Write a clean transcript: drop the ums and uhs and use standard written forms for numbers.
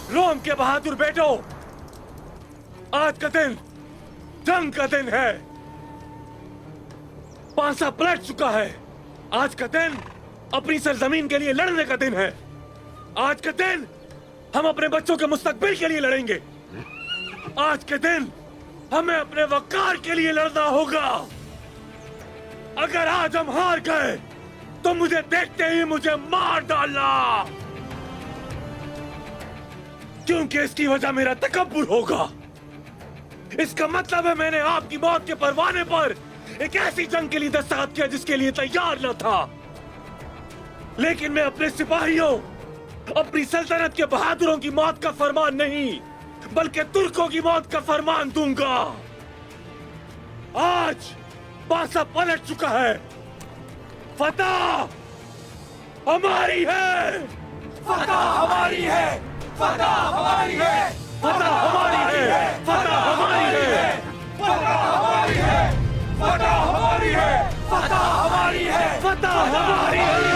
रोम के बहादुर बेटो, आज का दिन जंग का दिन है। पासा पलट चुका है। आज का दिन अपनी सरजमीन के लिए लड़ने का दिन है। आज के दिन हम अपने बच्चों के मुस्तकबिल के लिए लड़ेंगे। आज के दिन हमें अपने वकार के लिए लड़ना होगा। अगर आज हम हार गए तो मुझे देखते ही मुझे मार डालना, क्योंकि इसकी वजह मेरा तकब्बुर होगा। इसका मतलब है मैंने आपकी मौत के परवाने पर एक ऐसी जंग के लिए दस्तखत किया जिसके लिए तैयार न था। लेकिन मैं अपने सिपाहियों, अपनी सल्तनत के बहादुरों की मौत का फरमान नहीं बल्कि तुर्कों की मौत का फरमान दूंगा। आज पासा पलट चुका है। फतह हमारी है। फतह हमारी है। फतह हमारी है। फतह हमारी है। फतह हमारी है। फतह हमारी है। फतह हमारी है। फतह हमारी है। फतह हमारी है।